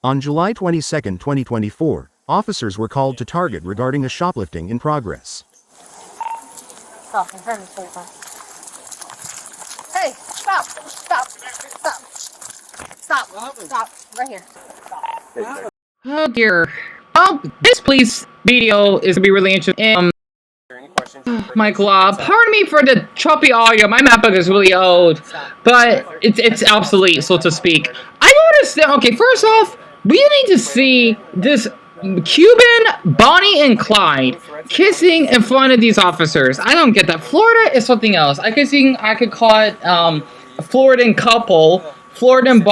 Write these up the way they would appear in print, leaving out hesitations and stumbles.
On July 22, 2024, officers were called to Target regarding a shoplifting in progress. Stop, I'm trying to slow down. Hey, stop, stop, stop, stop, stop, right here. Stop. Oh dear. Well, this police video is gonna be really interesting. My glove. Pardon me for the choppy audio. My MacBook is really old, but it's obsolete, so to speak. I noticed. Okay, first off, we need to see this Cuban Bonnie and Clyde kissing in front of these officers. I don't get that. Florida is something else. I could call it a Floridan Couple. Floridan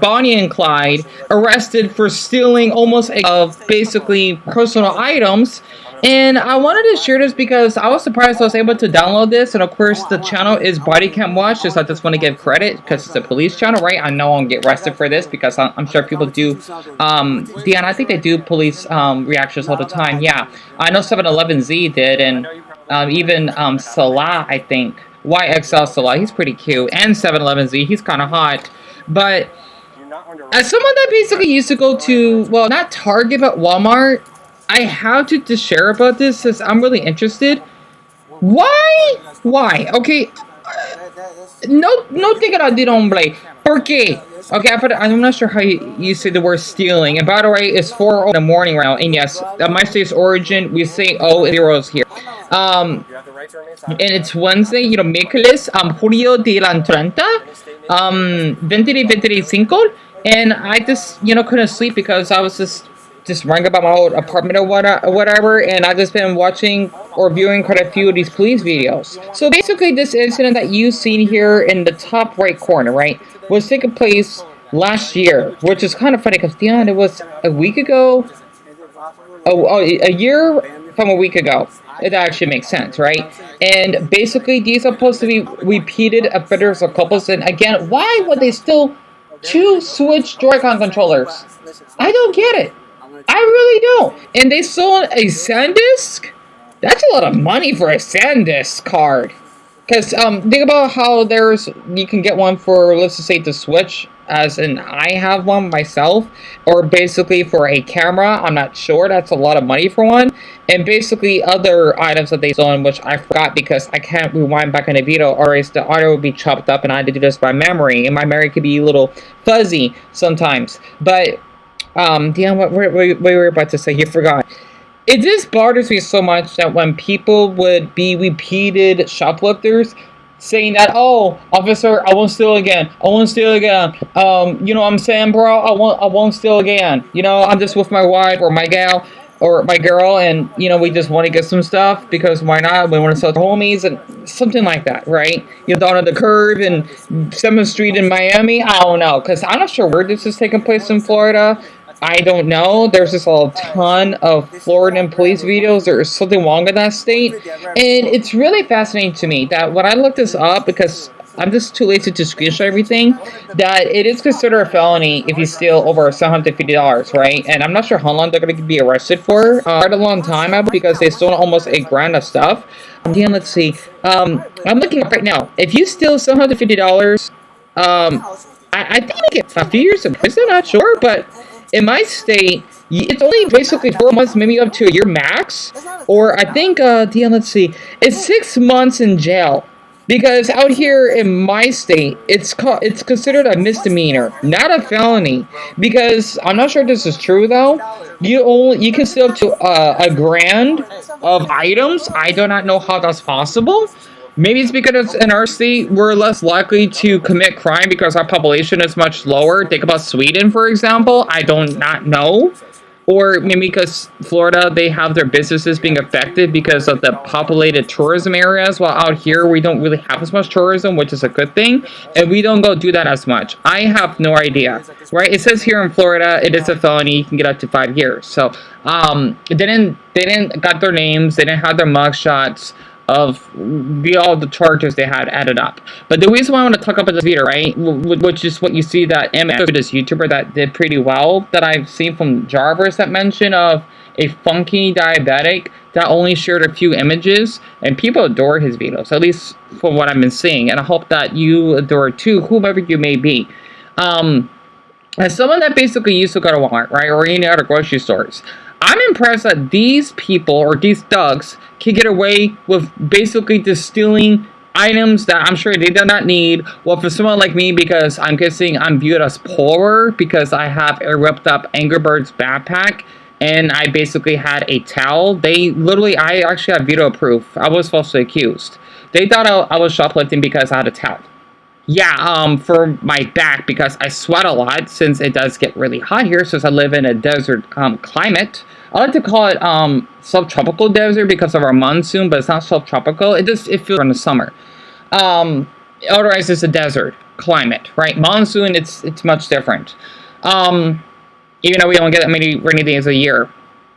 Bonnie and Clyde arrested for stealing almost basically personal items. And I wanted to share this because I was surprised I was able to download this. And of course, the channel is Body Cam Watch. Just I just want to give credit because it's a police channel, right? I know I'll get arrested for this because I'm sure people do. Deon, I think they do police reactions all the time. Yeah, I know 711Z did, and even Salah, I think. YXL Salah, he's pretty cute. And 711Z, he's kind of hot. But as someone that basically used to go to, well, not Target, but Walmart, I have to just share about this since I'm really interested. Why? Why? Okay. No tigara de hombre. ¿Por qué? Okay, I'm not sure how you say the word stealing. And by the way, it's 4 in the morning right now. And yes, my state's origin, we say zeros here. And it's Wednesday, you know, miércoles, julio de la 30, 2025. And I just, you know, couldn't sleep because I was just worrying about my old apartment or whatever, and I've just been watching or viewing quite a few of these police videos. So basically, this incident that you've seen here in the top right corner, right, was taking place last year, which is kind of funny because, Deon, it was a week ago, a year from a week ago. It actually makes sense, right? And basically, these are supposed to be repeated offenders or couples, and again, why would they steal 2 Switch Joycon Controllers? I don't get it. I really don't. And they sold a SanDisk? That's a lot of money for a SanDisk card. Because think about how you can get one for, let's just say, the Switch, as in I have one myself, or basically for a camera. I'm not sure. That's a lot of money for one. And basically other items that they sold, which I forgot because I can't rewind back in the video, or else the audio would be chopped up and I had to do this by memory. And my memory could be a little fuzzy sometimes. But Deon, what we were about to say, you forgot. It just bothers me so much that when people would be repeated shoplifters saying that, oh, officer, I won't steal again. I won't steal again. You know what I'm saying, bro? I won't steal again. You know, I'm just with my wife or my gal or my girl, and, you know, we just want to get some stuff because why not? We want to sell to homies and something like that, right? You know, down on the curb in 7th Street in Miami. I don't know, because I'm not sure where this is taking place in Florida. I don't know. There's just a ton of Floridan police videos. There's something wrong in that state. And it's really fascinating to me that when I looked this up, because I'm just too lazy to screenshot everything, that it is considered a felony if you steal over $750, right? And I'm not sure how long they're going to be arrested for. Quite a long time, because they stole almost $1,000 of stuff. Again, let's see. I'm looking up right now. If you steal $750, I think you get a few years in prison. Not sure, but in my state, it's only basically 4 months, maybe up to a year max. Or I think, Deon, let's see, it's 6 months in jail. Because out here in my state, it's considered a misdemeanor, not a felony. Because I'm not sure if this is true though. You can steal up to $1,000 of items. I do not know how that's possible. Maybe it's because in our state, we're less likely to commit crime because our population is much lower. Think about Sweden, for example. I do not know. Or maybe because Florida, they have their businesses being affected because of the populated tourism areas. While out here, we don't really have as much tourism, which is a good thing. And we don't go do that as much. I have no idea, right? It says here in Florida, it is a felony. You can get up to 5 years. So they didn't got their names. They didn't have their mugshots of all the charges they had added up. But the reason why I want to talk about this video, right, which is what you see that this YouTuber that did pretty well, that I've seen from Jarvis, that mention of a funky diabetic that only shared a few images, and people adore his videos, at least from what I've been seeing, and I hope that you adore too, whomever you may be. as someone that basically used to go to Walmart, right, or any other grocery stores, I'm impressed that these people or these thugs can get away with basically just stealing items that I'm sure they do not need. Well, for someone like me, because I'm guessing I'm viewed as poorer because I have a ripped up Angry Birds backpack and I basically had a towel. I actually have video proof. I was falsely accused. They thought I was shoplifting because I had a towel. Yeah, for my back, because I sweat a lot since it does get really hot here since I live in a desert climate. I like to call it subtropical desert because of our monsoon, but it's not subtropical. It feels in the summer. Otherwise it's a desert climate, right? Monsoon, it's much different. Even though we don't get that many rainy days a year.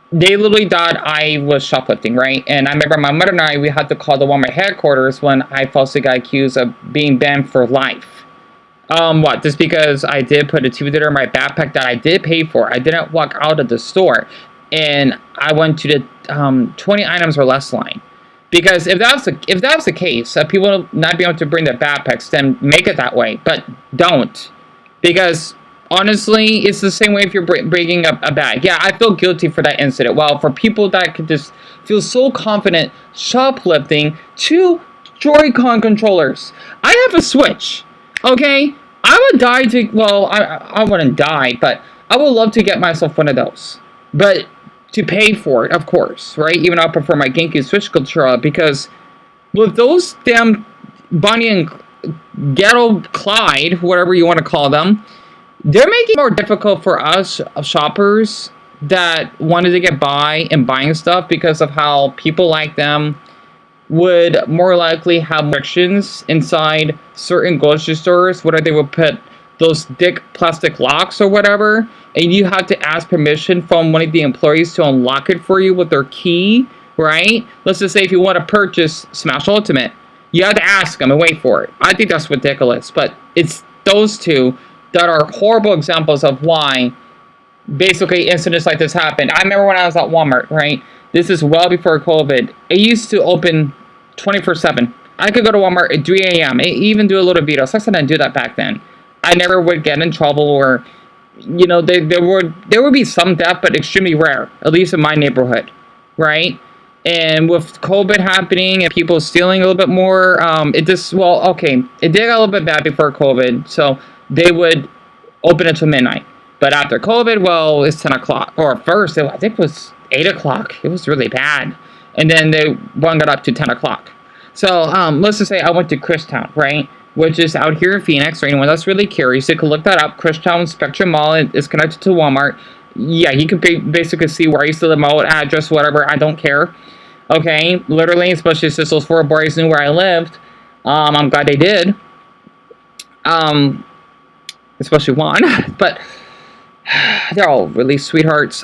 They literally thought I was shoplifting, right? And I remember my mother and I, we had to call the Walmart headquarters when I falsely got accused of being banned for life. What? Just because I did put a TV dinner in my backpack that I did pay for. I didn't walk out of the store. And I went to the 20 items or less line. Because if that's the case, people not being able to bring their backpacks, then make it that way. But don't. Because honestly, it's the same way if you're breaking up a bag. Yeah, I feel guilty for that incident. Well, for people that could just feel so confident shoplifting 2 Joy-Con controllers. I have a Switch, okay? I would die to, well, I wouldn't die, but I would love to get myself one of those. But to pay for it, of course, right? Even though I prefer my GameCube Switch controller, because with those damn Bonnie and Ghetto Clyde, whatever you want to call them, they're making it more difficult for us shoppers that wanted to get by and buying stuff because of how people like them would more likely have restrictions inside certain grocery stores, whether they would put those thick plastic locks or whatever, and you have to ask permission from one of the employees to unlock it for you with their key, right? Let's just say if you want to purchase Smash Ultimate, you have to ask them and wait for it. I think that's ridiculous, but it's those two that are horrible examples of why basically incidents like this happen. I remember when I was at Walmart, right? This is well before COVID. It used to open 24/7. I could go to Walmart at 3 a.m. Even do a little video. So I didn't do that back then. I never would get in trouble or, you know, there would be some theft, but extremely rare, at least in my neighborhood, right? And with COVID happening and people stealing a little bit more, it did get a little bit bad before COVID, so they would open until midnight. But after COVID, well, it's 10 o'clock. Or first, I think it was 8 o'clock. It was really bad. And then they wound it up to 10 o'clock. So let's just say I went to Christown, right? Which is out here in Phoenix. For anyone that's really curious, you can look that up. Christown Spectrum Mall is connected to Walmart. Yeah, you can basically see where I used to live, my old address, whatever. I don't care. Okay? Literally, especially since those 4 boys knew where I lived. I'm glad they did. Especially one, but they're all really sweethearts.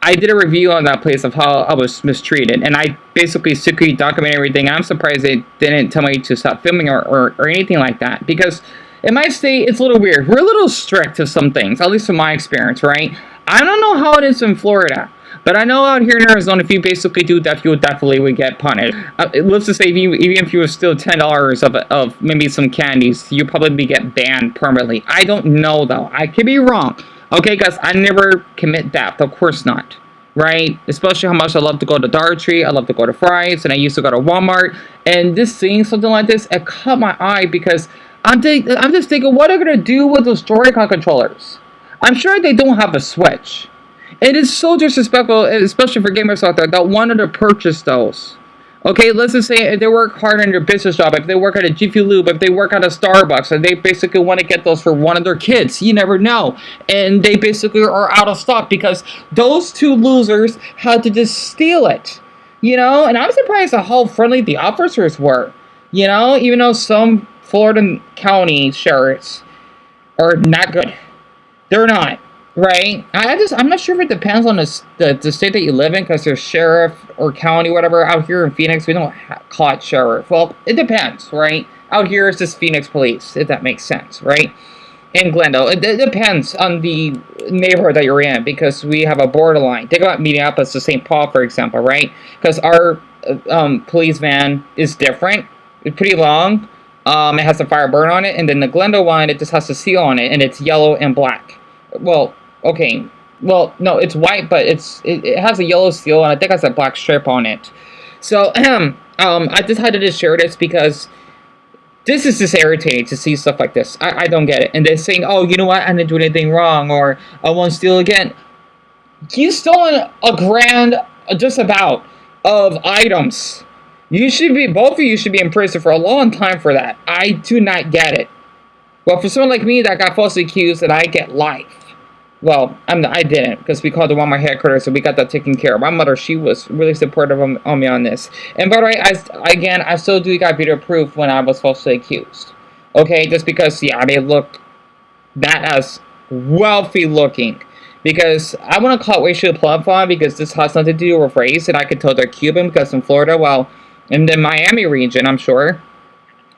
I did a review on that place of how I was mistreated, and I basically secretly documented everything. I'm surprised they didn't tell me to stop filming or anything like that, because in my state, it's a little weird. We're a little strict to some things, at least from my experience, right? I don't know how it is in Florida, but I know out here in Arizona, if you basically do that, you definitely would get punished. Let's just say, even if you were still $10 of maybe some candies, you probably get banned permanently. I don't know, though. I could be wrong. Okay, guys, I never commit theft. Of course not. Right? Especially how much I love to go to Dollar Tree. I love to go to Fry's, and I used to go to Walmart. And just seeing something like this, it caught my eye because I'm just thinking, what are they going to do with those Joy-Con controllers? I'm sure they don't have a Switch. It is so disrespectful, especially for gamers out there that wanted to purchase those. Okay, let's just say if they work hard in their business job, if they work at a Jiffy Lube, if they work at a Starbucks, and they basically want to get those for one of their kids, you never know. And they basically are out of stock because those 2 losers had to just steal it. You know, and I'm surprised at how friendly the officers were. You know, even though some Floridan County sheriffs are not good. They're not. Right? I'm not sure if it depends on the state that you live in, because there's sheriff or county, whatever. Out here in Phoenix, we don't call it sheriff. Well, it depends, right? Out here, it's just Phoenix police, if that makes sense, right? In Glendale, it depends on the neighborhood that you're in, because we have a borderline. Think about Minneapolis to St. Paul, for example, right? Because our police van is different. It's pretty long. It has a fire burn on it, and then the Glenda one, it just has a seal on it, and it's yellow and black. Well, okay. Well, no, it's white, but it has a yellow seal, and I think it has a black strip on it. So, I decided to share this because this is just irritating to see stuff like this. I don't get it. And they're saying, oh, you know what, I didn't do anything wrong, or I won't steal again. You stolen $1,000, just about, of items. You should be, both of you should be in prison for a long time for that. I do not get it. Well, for someone like me that got falsely accused, and I get life. Well, I didn't, because we called the Walmart headquarters, so we got that taken care of. My mother, she was really supportive on me on this. And by the way, I still do got video proof when I was falsely accused. Okay, just because, yeah, they look that as wealthy looking. Because I want to call it racial platform because this has nothing to do with race, and I could tell they're Cuban because in Florida, well, in the Miami region, I'm sure,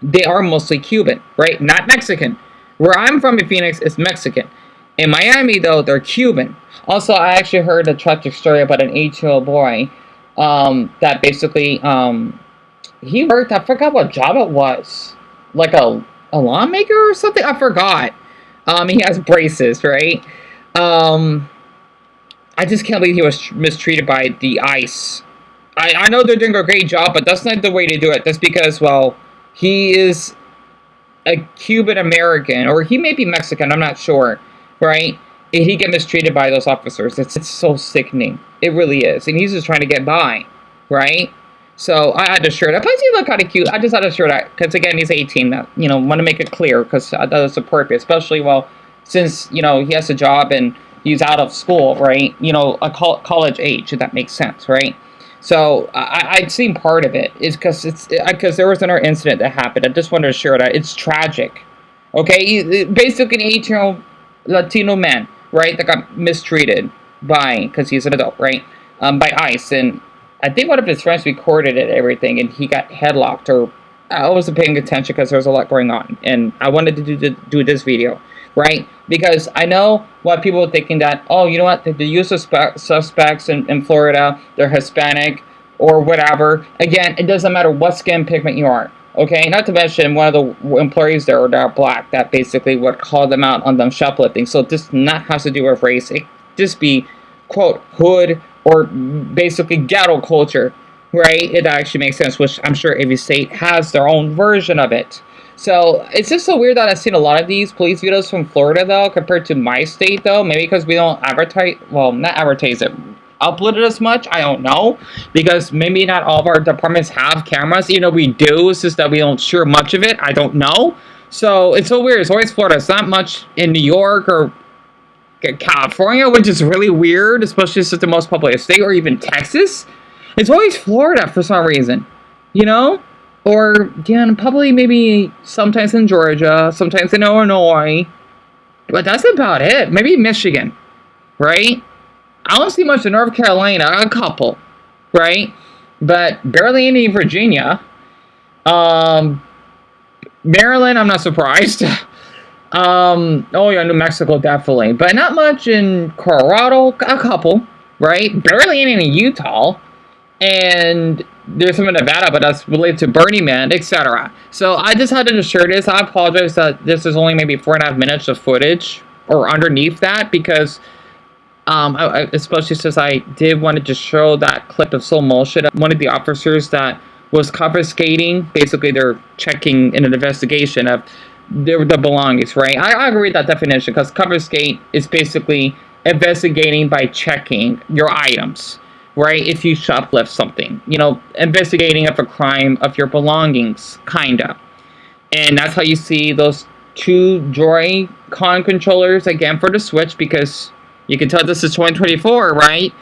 they are mostly Cuban, right? Not Mexican. Where I'm from in Phoenix is Mexican. In Miami, though, they're Cuban. Also, I actually heard a tragic story about an 8-year-old boy that basically, he worked, I forgot what job it was. Like a lawmaker or something? I forgot. He has braces, right? I just can't believe he was mistreated by the ICE. I know they're doing a great job, but that's not the way to do it. That's because, well, he is a Cuban American, or he may be Mexican, I'm not sure. Right? He get mistreated by those officers. It's so sickening. It really is. And he's just trying to get by. Right? So I had to share that. Plus he looked kind of cute. I just had to share that. Because again, he's 18. You know, want to make it clear. Because that is the purpose. Especially, well, since, you know, he has a job and he's out of school. Right? You know, a college age. If that makes sense. Right? So I'd seen part of it. Is because there was another incident that happened. I just wanted to share that. It's tragic. Okay? Basically, an 18-year-old Latino man, right, that got mistreated by, because he's an adult, right, by ICE, and I think one of his friends recorded it, everything, and he got headlocked, or I wasn't paying attention because there was a lot going on, and I wanted to do this video, right, because I know what people are thinking that, oh, you know what, the use of suspects in Florida, they're Hispanic, or whatever. Again, it doesn't matter what skin pigment you are. Okay, not to mention one of the employees there that are black that basically would call them out on them shoplifting. So this not has to do with race. It just be, quote, hood or basically ghetto culture, right? It actually makes sense, which I'm sure every state has their own version of it. So it's just so weird that I've seen a lot of these police videos from Florida, though, compared to my state, though. Maybe because we don't advertise, well, not advertise it, upload it as much, I don't know, because maybe not all of our departments have cameras. You know, we do, it's just that we don't share much of it. I don't know. So it's so weird. It's always Florida. It's not much in New York or California, which is really weird, especially since the most populated state, or even Texas. It's always Florida for some reason, you know, or yeah, probably maybe sometimes in Georgia, sometimes in Illinois, but that's about it. Maybe Michigan, right? I don't see much in North Carolina, a couple, right? But barely any in Virginia. Maryland, I'm not surprised. Oh yeah, New Mexico, definitely. But not much in Colorado, a couple, right? Barely any in Utah. And there's some in Nevada, but that's related to Burning Man, etc. So I just had to share this. I apologize that this is only maybe 4.5 minutes of footage, or underneath that, because especially since I did want to just show that clip of slow motion of one of the officers that was confiscating. Basically, they're checking in an investigation of the belongings, right? I agree with that definition, because confiscate is basically investigating by checking your items, right? If you shoplift something, you know, investigating of a crime of your belongings, kinda. And that's how you see those 2 Joycon controllers, again, for the Switch, because you can tell this is 2024, right?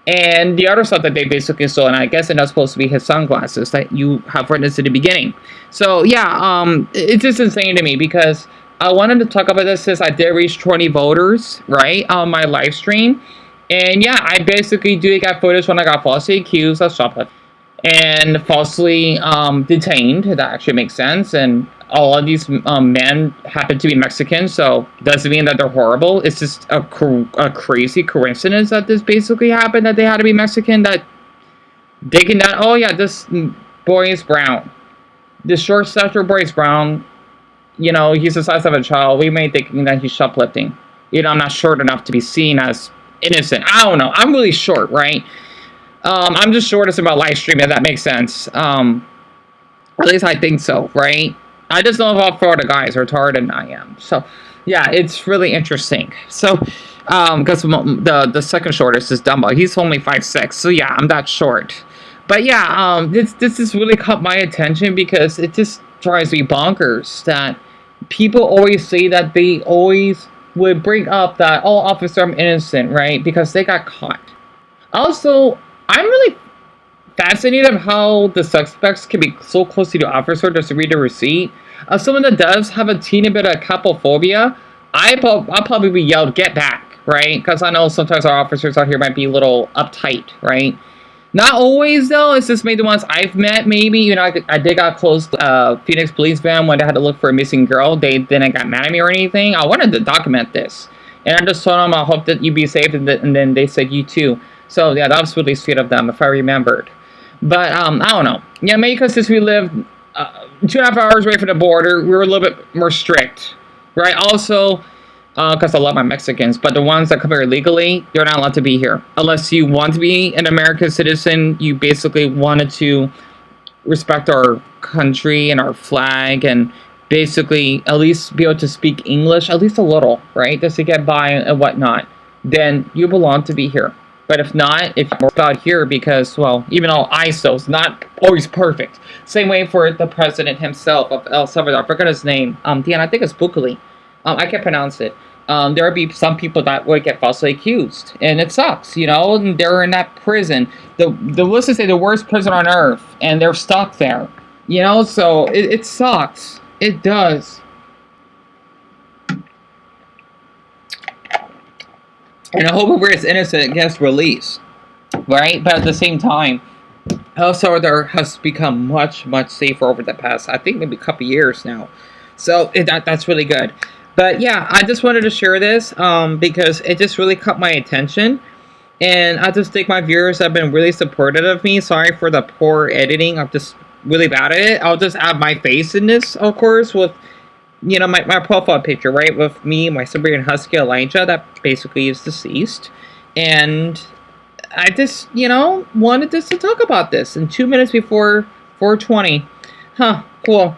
And the other stuff that they basically stole, and I guess that's supposed to be his sunglasses that you have witnessed at the beginning. So, yeah, it's just insane to me, because I wanted to talk about this since I did reach 20 voters, right, on my live stream. And, yeah, I basically do get footage when I got falsely accused of shoplifting and falsely detained. That actually makes sense. And all of these men happen to be Mexican, so doesn't mean that they're horrible. It's just a crazy coincidence that this basically happened, that they had to be Mexican, that thinking that, oh yeah, this boy is brown. The short stature Bryce Brown, you know, he's the size of a child. We may think that he's shoplifting. You know, I'm not short enough to be seen as innocent. I don't know. I'm really short, right? I'm just shortest about live streaming, if that makes sense. At least I think so, right? I just know about Florida guys are taller than I am. So, yeah, it's really interesting. So, because the second shortest is Dumbo. He's only 5'6". So, yeah, I'm that short. But, yeah, this has really caught my attention because it just drives me bonkers that people always say that they always would bring up that, oh, officer, I'm innocent, right? Because they got caught. Also, I'm really fascinated of how the suspects can be so close to the officer just to read the receipt. As someone that does have a teeny bit of capophobia, I'll probably be yelled, get back, right? Because I know sometimes our officers out here might be a little uptight, right? Not always, though. It's just maybe the ones I've met, maybe. You know, I did got close to Phoenix police van when they had to look for a missing girl. They didn't get mad at me or anything. I wanted to document this. And I just told them, I hope that you be safe. And then they said, you too. So, yeah, that was really sweet of them, if I remembered. But, I don't know. Yeah, maybe because since we lived 2.5 hours away from the border, we were a little bit more strict, right? Also, because I love my Mexicans, but the ones that come here illegally, they're not allowed to be here. Unless you want to be an American citizen, you basically wanted to respect our country and our flag and basically at least be able to speak English, at least a little, right? Just to get by and whatnot. Then you belong to be here. But if not, if you're out here because, well, even all ISO's not always perfect. Same way for the president himself of El Salvador. I forgot his name. Deon, I think it's Bukele. I can't pronounce it. There will be some people that would get falsely accused. And it sucks, you know? And they're in that prison. Let's just say the worst prison on earth. And they're stuck there. You know? So, it sucks. It does. And I hope whoever is innocent gets released, right? But at the same time, El Salvador has become much, much safer over the past, I think, maybe a couple years now. So that's really good. But yeah, I just wanted to share this because it just really caught my attention. And I just think my viewers have been really supportive of me. Sorry for the poor editing. I'm just really bad at it. I'll just add my face in this, of course, with... you know, my profile picture, right, with me, my Siberian Husky Elijah, that basically is deceased, and I just, you know, wanted just to talk about this in 2 minutes before 4:20. Huh, cool.